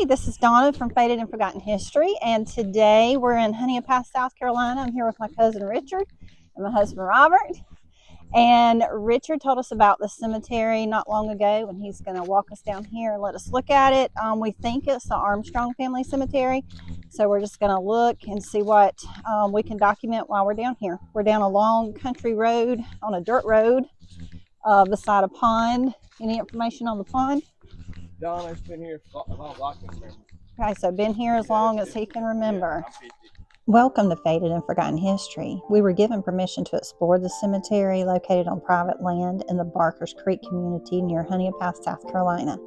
This is Donna from Faded and Forgotten History, and today we're in Honea Path, South Carolina. I'm here with my cousin Richard and my husband Robert. And Richard told us about the cemetery not long ago, and he's going to walk us down here and let us look at it. We think it's the Armstrong Family Cemetery, so we're just going to look and see what we can document while we're down here. We're down a long country road on a dirt road beside a pond. Any information on the pond? Donna's been here as long as I can remember. Okay, so been here as long as he can remember. Welcome to Faded and Forgotten History. We were given permission to explore the cemetery located on private land in the Barkers Creek community near Honea Path, South Carolina.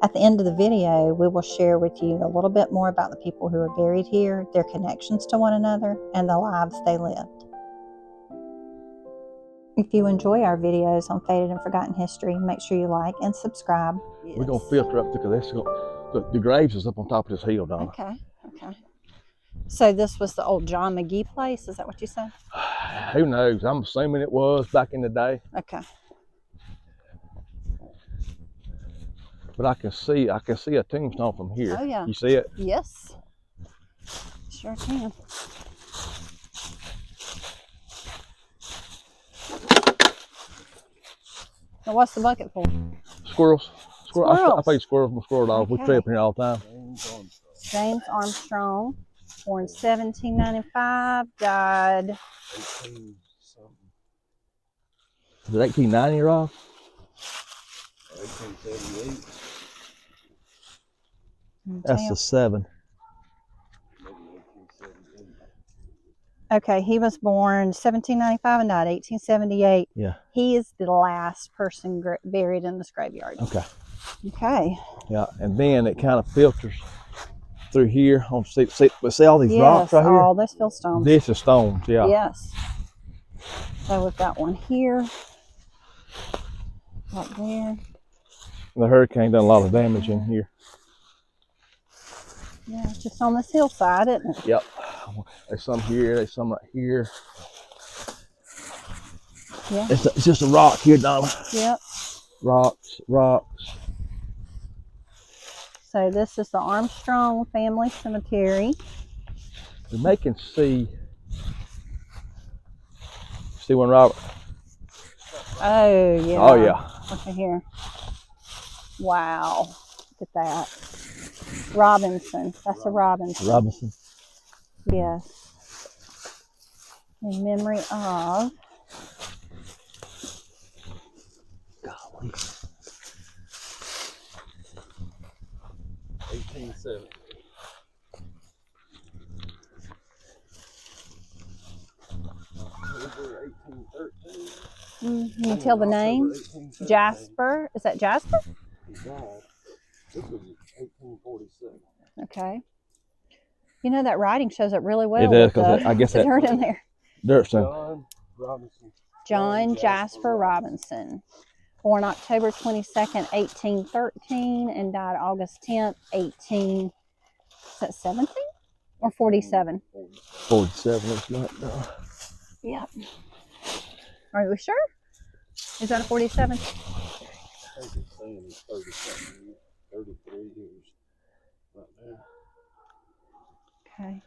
At the end of the video, we will share with you a little bit more about the people who are buried here, their connections to one another, and the lives they lived. If you enjoy our videos on Faded and Forgotten History, make sure you like and subscribe. We're going to filter up because the graves is up on top of this hill, Donna. Okay. So this was the old John McGee place, is that what you said? Who knows? I'm assuming it was back in the day. Okay. But I can see a tombstone from here. Oh yeah. You see it? Yes. Sure can. Now what's the bucket for? Squirrels. Squirrels. I think squirrels from squirrel dogs. Okay. We trip here all the time. James Armstrong, born 1795, died. 18 something. Is it 1890, Rob? 1878. That's the 7. Okay, he was born 1795 and died 1878. Yeah. He is the last person buried in this graveyard. Okay. Okay. Yeah, and then it kind of filters through here. See all these rocks right here? All this fill stones. This is stones, yeah. Yes. So we've got one here, right there. The hurricane done a lot of damage in here. Yeah, it's just on this hillside, isn't it? Yep. There's some here, there's some right here. Yeah. It's just a rock here, Donna. Yep. Rocks. So this is the Armstrong Family Cemetery. And they can see one, Robert? Oh yeah. Oh yeah. Look at here. Wow. Look at that. Robinson. That's a Robinson. Robinson. Yes. In memory of. Golly. 1870. Can you tell the name? Jasper. Is that Jasper? This was 1847. Okay. You know that writing shows up really well. It does, because I guess the dirt in there. Dirt stone. John Jasper Robinson. Born October 22nd, 1813, and died August 10th, 1817 or 47? 47, it's not. No. Yep. Are you sure? Is that a 47? I think it's saying it's 37, 33 years right there. Okay.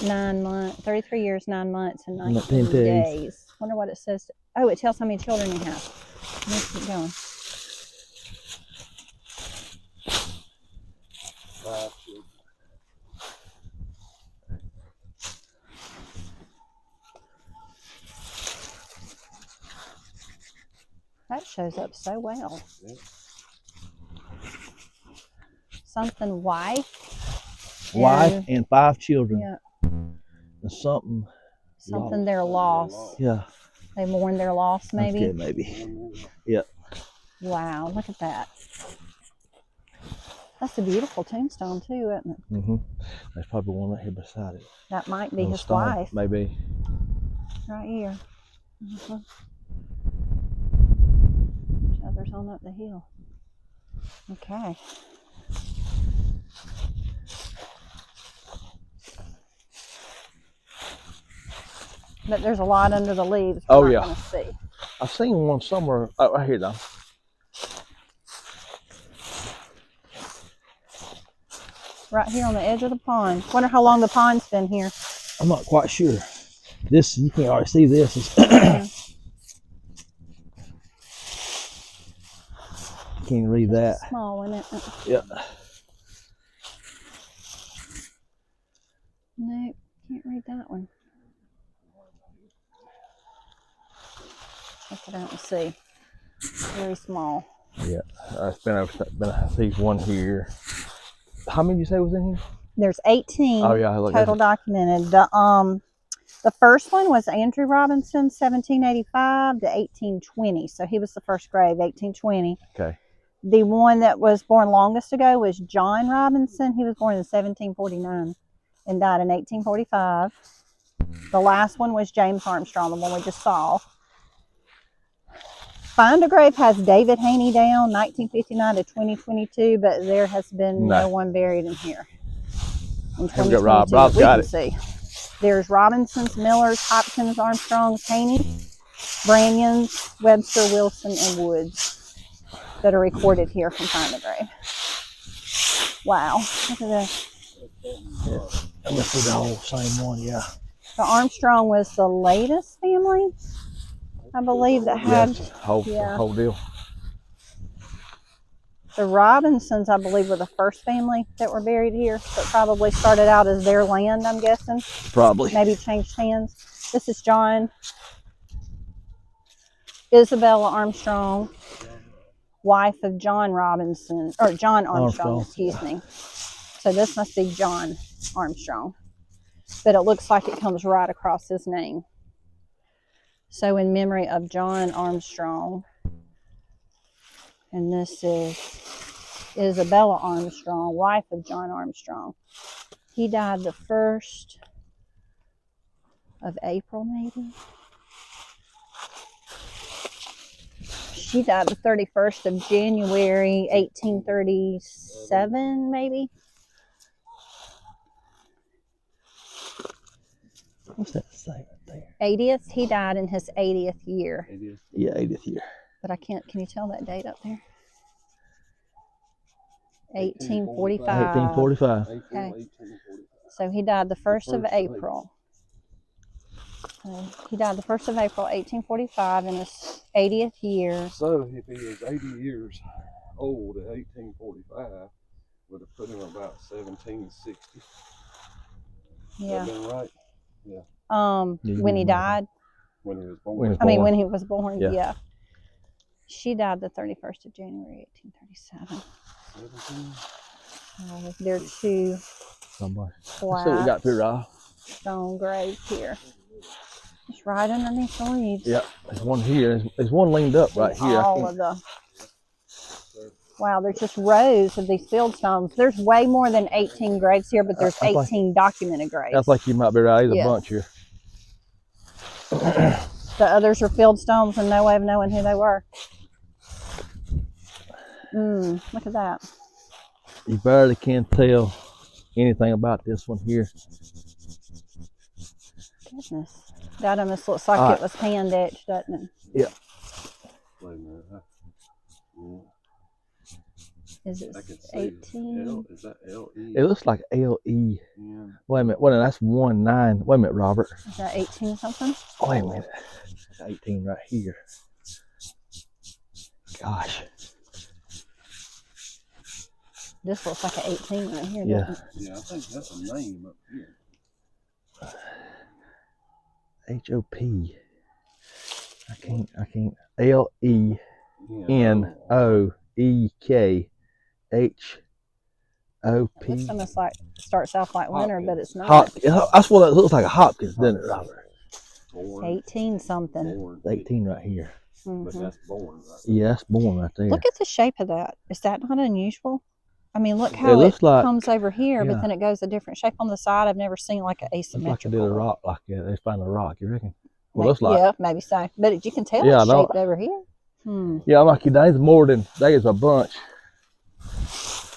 9 months, 33 years, 9 months, and 19 19 days. Wonder what it says. Oh, it tells how many children he has. Let's keep going. 5 children. That shows up so well. Yeah. Something wife. Wife and 5 children. Yeah. And something lost. They're lost. Yeah. They mourn their loss, maybe. Okay, maybe. Yeah. Wow, look at that. That's a beautiful tombstone too, isn't it? Mm-hmm. There's probably one right here beside it. That might be his wife. Maybe. Right here. Others on up the hill. Okay. But there's a lot under the leaves. Oh yeah. Gonna see. I've seen one somewhere. Oh, right here, though. right here on the edge of the pond. Wonder how long the pond's been here. I'm not quite sure. This, you can't already see this. Can't read that. Small, isn't it? Yeah. No, can't read that one. Check it out and see. Very small. Yeah. It's been these one here. How many did you say was in here? There's 18 total documented. The first one was Andrew Robinson, 1785 to 1820. So he was the first grave, 1820. Okay. The one that was born longest ago was John Robinson. He was born in 1749 and died in 1845. The last one was James Armstrong, the one we just saw. Find a Grave has David Haney down, 1959 to 2022, but there has been no one buried in here. In 2022, Rob's got it. See. There's Robinsons, Millers, Hopkins, Armstrongs, Haney, Branyons, Webster, Wilson, and Woods that are recorded here from Find a Grave. Wow, look at this. Yeah. That must be the whole same one, yeah. The Armstrong was the latest family, I believe, that had whole deal. The Robinsons, I believe, were the first family that were buried here. So it probably started out as their land, I'm guessing. Probably. Maybe changed hands. This is John. Isabella Armstrong, wife of John Robinson, or John Armstrong, excuse me. So this must be John Armstrong. But it looks like it comes right across his name. So in memory of John Armstrong. And this is Isabella Armstrong, wife of John Armstrong. He died the 1st of April, maybe. She died the 31st of January, 1837, maybe. What's that say right there? 80th. He died in his 80th year. 80th. Yeah, 80th year. But I can't, can you tell that date up there? 1845. 1845. Okay. So he died the 1st of April. He died the 1st of April, 1845, in his 80th year. So if he was 80 years old at 1845, would have put him about 1760. Yeah. That been right? Yeah. When he died? When he was born. When he was born, yeah. She died the 31st of January, 1837. 17? There are two Somebody. flat Let's see what we got through, Rob. stone graves here. Just right underneath the leaves. Yeah, there's one here. There's one leaned up right here. All of the... Wow, there's just rows of these field stones. There's way more than 18 graves here, but there's 18 documented graves. I think you might be right. There's a bunch here. The others are field stones and no way of knowing who they were. Look at that. You barely can tell anything about this one here. Goodness. That almost looks like it was hand etched, doesn't it? Yeah. Wait a minute. Yeah. Is it 18? Is that L-E? It looks like L-E. Yeah. Wait a minute. Wait a minute. That's 1-9. Wait a minute, Robert. Is that 18 something? Wait a minute. 18 right here. Gosh. This looks like an 18 right here, Yeah. doesn't it? Yeah, I think that's a name up here. H-O-P. I can't. L-E-N-O-E-K-H-O-P. This almost like starts off like winter, but it's not. That's what it looks like, a Hopkins, doesn't it, Robert? Born. 18 something. Born. 18 right here. But that's born right there. Yeah, that's born right there. Look at the shape of that. Is that not unusual? I mean, look how it looks like, comes over here, but then it goes a different shape on the side. I've never seen like an asymmetrical. It's like they did a rock like that. They found a rock, you reckon? Well, looks like. Yeah, maybe so. But you can tell Yeah, it's shaped over here. Yeah, I'm like, there's more than, there's a bunch.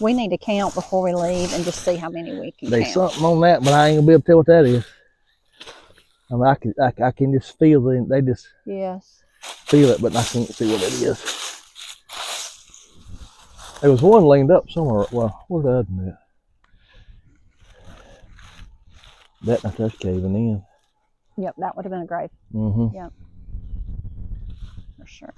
We need to count before we leave and just see how many we can There's count. something on that, but I ain't gonna be able to tell what that is. I mean, I can just feel it. They just feel it, but I can't see what it is. There was one leaned up somewhere. Well, where's the other one at? That not that's caving in. Yep, that would have been a grave. Mm-hmm. Yep. For sure.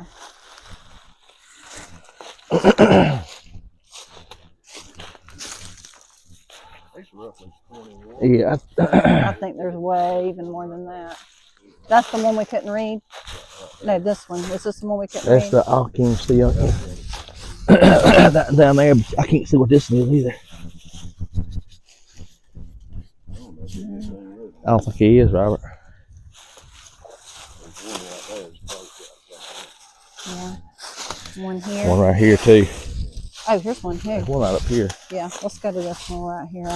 It's roughly 21. Yeah. I think there's way even more than that. That's the one we couldn't read? No, this one. Is this the one we couldn't That's read? the I can't see up there. That down there, but I can't see what this is either. I don't think he is, Robert. Yeah. One here. One right here too. Oh, here's one here. There's one right up here. Yeah, let's go to this one right here.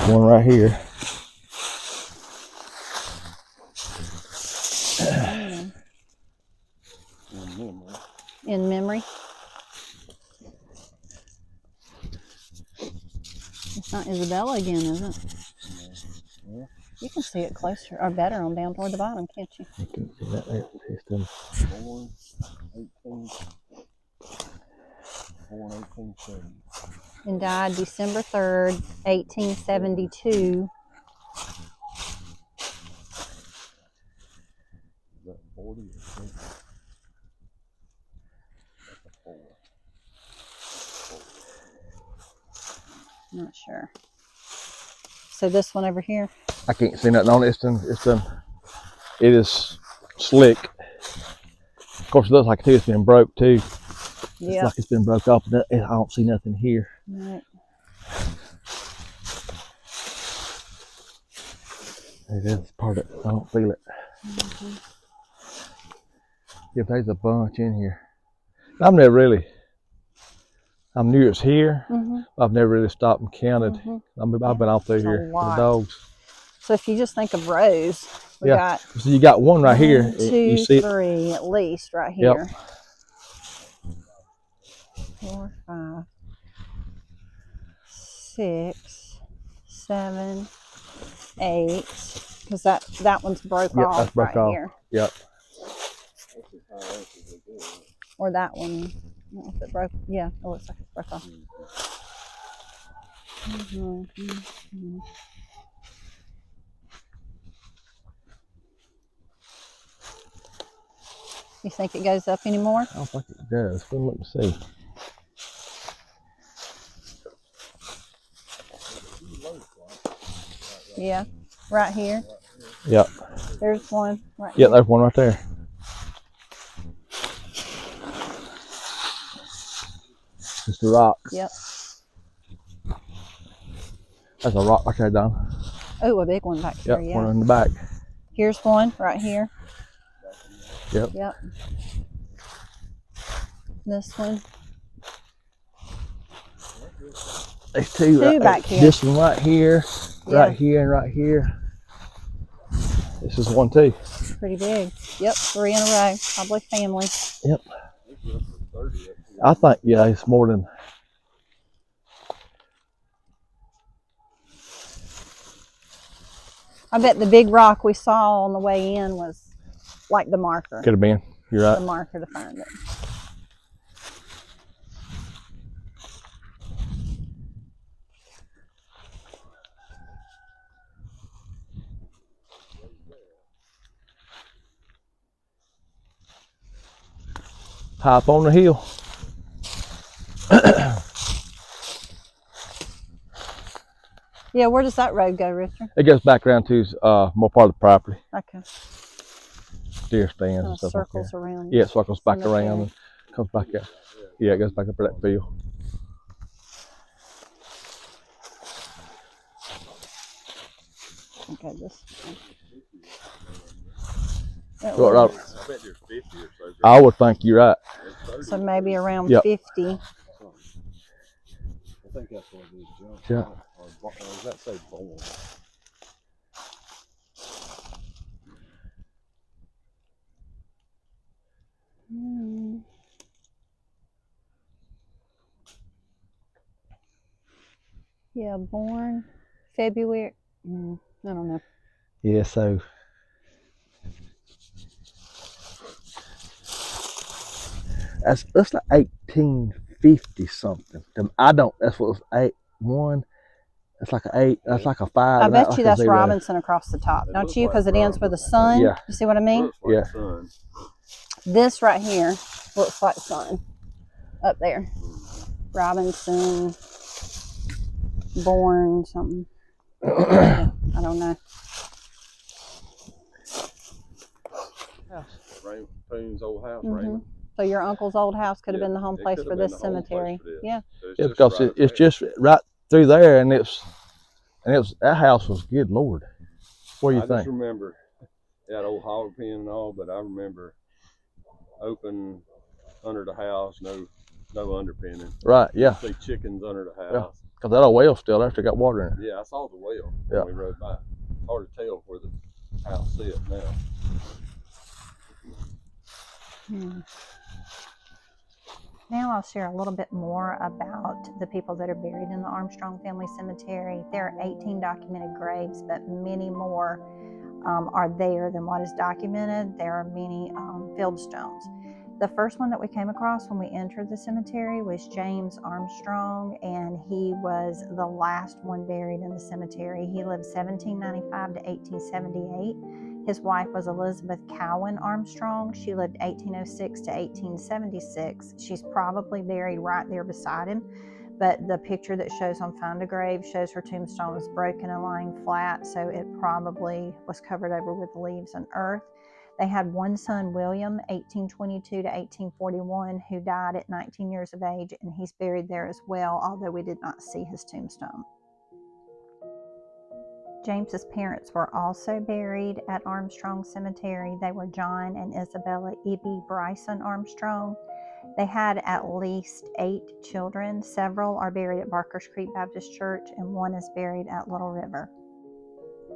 One right here. In memory. It's not Isabella again, is it? Yeah. You can see it closer or better on down toward the bottom, can't you? You can see that there. Born 1870. And died December 3rd, 1872. Is that 40 or 50? That's a 4. Not sure. So this one over here. I can't see nothing on it. It is slick. Of course, it looks like it's been broke too. Yeah. It's like it's been broke up. I don't see nothing here. Right. It is part of it. I don't feel it. Mm-hmm. If there's a bunch in here. I knew it's here. Mm-hmm. I've never really stopped and counted. Mm-hmm. I've been out through here with the dogs. So if you just think of rows, we got so you got one right here. 1, 2, you see 3 at least right here. Yep. 4, 5, 6, 7, 8. Because that one's broke off that's broke right off. here. Yep. Or that one. I don't know if it broke. Yeah, it looks like it broke off. Mm-hmm. You think it goes up anymore? I don't think it does. We'll look and see. Yeah, right here. Yep. There's one right Yeah, here. there's one right there. Just the rocks. Yep. That's a rock right there, Don. Oh, a big one back here. Yep, Yeah. one in the back. Here's one right here. Yep. Yep. This one. There's two Two back here. This one right here, right Yeah. here, and right here. This is one too. Pretty big. Yep, 3 in a row. Probably family. Yep. I think, yeah, it's more than. I bet the big rock we saw on the way in was like the marker. Could have been. You're right. The marker to find it. High up on the hill. Yeah, where does that road go, Richard? It goes back around to more part of the property, Okay. deer stands Kind and of stuff circles like that. around. Yeah, it circles back cemetery. around and comes back up. Yeah, it goes back up to that field. Okay, this. Right, Robert. I bet there's 50 or so. I would think you're right. So maybe around Yep. 50. I think that's what it is, John. Yeah. Or does that say born? Yeah, born February. I don't know. Yeah, so. That's like 18 50 something. I don't. That's what was 1. That's like an 8. That's like a 5. I bet like you that's Robinson across the top, don't you? Because it ends with a sun. Yeah. You see what I mean? Looks like sun. This right here looks like sun. Up there. Robinson, born something. Yeah, I don't know. Poon's old house, Raymond. So your uncle's old house could have been the home place for this cemetery. Yeah. Yeah, because it's just right through there, and that house was, good Lord. What do you think? I just remember that old hog pen and all, but I remember open under the house, no underpinning. Right, yeah. See chickens under the house. Yeah, because that old well's still there, still got water in it. Yeah, I saw the well when we rode by. It's hard to tell where the house sits now. Now I'll share a little bit more about the people that are buried in the Armstrong Family Cemetery. There are 18 documented graves, but many more are there than what is documented. There are many field stones. The first one that we came across when we entered the cemetery was James Armstrong, and he was the last one buried in the cemetery. He lived 1795 to 1878. His wife was Elizabeth Cowan Armstrong. She lived 1806 to 1876. She's probably buried right there beside him, but the picture that shows on Find a Grave shows her tombstone is broken and lying flat, so it probably was covered over with leaves and earth. They had one son, William, 1822 to 1841, who died at 19 years of age, and he's buried there as well, although we did not see his tombstone. James's parents were also buried at Armstrong Cemetery. They were John and Isabella Eby Bryson Armstrong. They had at least 8 children. Several are buried at Barker's Creek Baptist Church, and one is buried at Little River.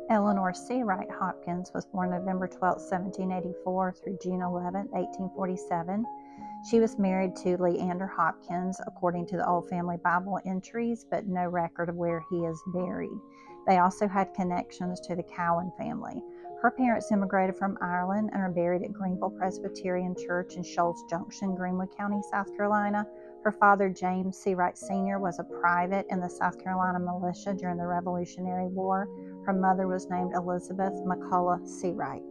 Eleanor C. Wright Hopkins was born November 12, 1784 through June 11, 1847. She was married to Leander Hopkins, according to the old family Bible entries, but no record of where he is buried. They also had connections to the Cowan family. Her parents immigrated from Ireland and are buried at Greenville Presbyterian Church in Shoals Junction, Greenwood County, South Carolina. Her father, James C. Wright Sr., was a private in the South Carolina militia during the Revolutionary War. Her mother was named Elizabeth McCullough C. Wright.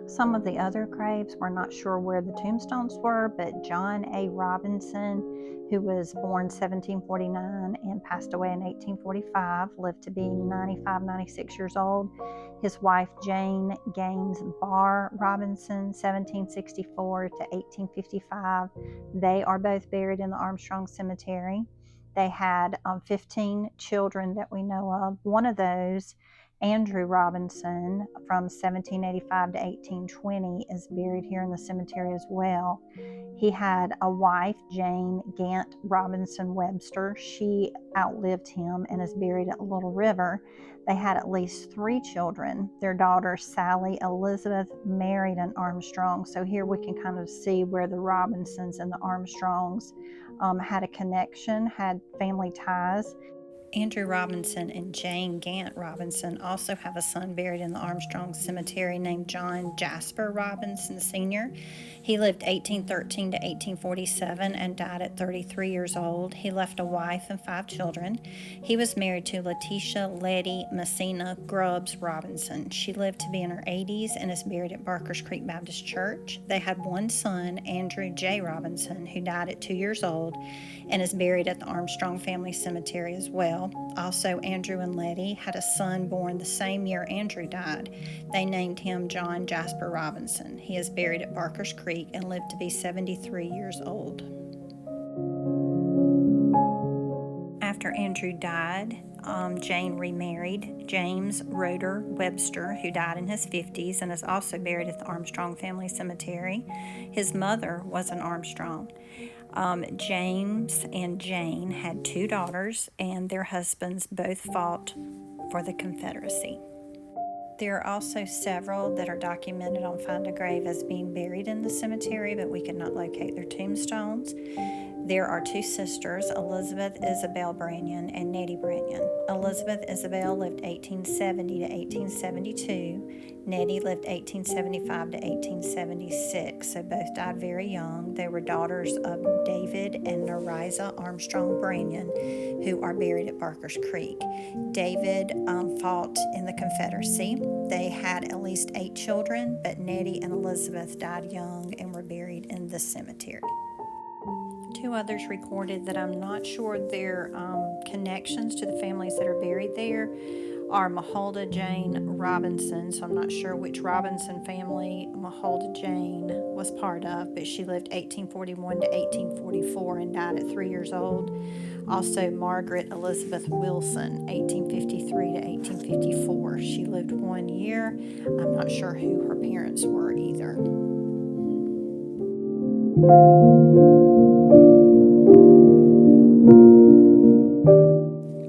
Some of the other graves, we're not sure where the tombstones were, but John A. Robinson, who was born 1749 and passed away in 1845, lived to be 95, 96 years old. His wife, Jane Gaines Barr Robinson, 1764 to 1855. They are both buried in the Armstrong Cemetery. They had 15 children that we know of. One of those, Andrew Robinson, from 1785 to 1820, is buried here in the cemetery as well. He had a wife, Jane Gant Robinson Webster. She outlived him and is buried at Little River. They had at least 3 children. Their daughter, Sally Elizabeth, married an Armstrong. So here we can kind of see where the Robinsons and the Armstrongs had a connection, had family ties. Andrew Robinson and Jane Gant Robinson also have a son buried in the Armstrong Cemetery named John Jasper Robinson Sr. He lived 1813 to 1847 and died at 33 years old. He left a wife and 5 children. He was married to Letitia Letty Messina Grubbs Robinson. She lived to be in her 80s and is buried at Barker's Creek Baptist Church. They had one son, Andrew J. Robinson, who died at 2 years old and is buried at the Armstrong Family Cemetery as well. Also, Andrew and Letty had a son born the same year Andrew died. They named him John Jasper Robinson. He is buried at Barker's Creek and lived to be 73 years old. After Andrew died, Jane remarried James Roeder Webster, who died in his 50s and is also buried at the Armstrong Family Cemetery. His mother was an Armstrong. James and Jane had 2 daughters, and their husbands both fought for the Confederacy. There are also several that are documented on Find a Grave as being buried in the cemetery, but we could not locate their tombstones. There are two sisters, Elizabeth Isabel Branyan and Nettie Branyan. Elizabeth Isabel lived 1870 to 1872. Nettie lived 1875 to 1876, so both died very young. They were daughters of David and Neriza Armstrong Branyan, who are buried at Barker's Creek. David fought in the Confederacy. They had at least 8 children, but Nettie and Elizabeth died young and were buried in the cemetery. 2 others recorded that I'm not sure their connections to the families that are buried there are Maholda Jane Robinson, so I'm not sure which Robinson family Maholda Jane was part of, but she lived 1841 to 1844 and died at 3 years old. Also, Margaret Elizabeth Wilson, 1853 to 1854. She lived 1 year. I'm not sure who her parents were either.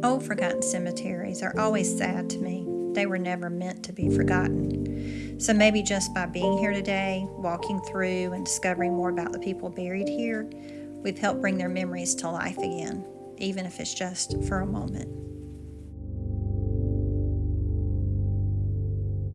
Old forgotten cemeteries are always sad to me. They were never meant to be forgotten. So maybe just by being here today, walking through and discovering more about the people buried here, we've helped bring their memories to life again, even if it's just for a moment.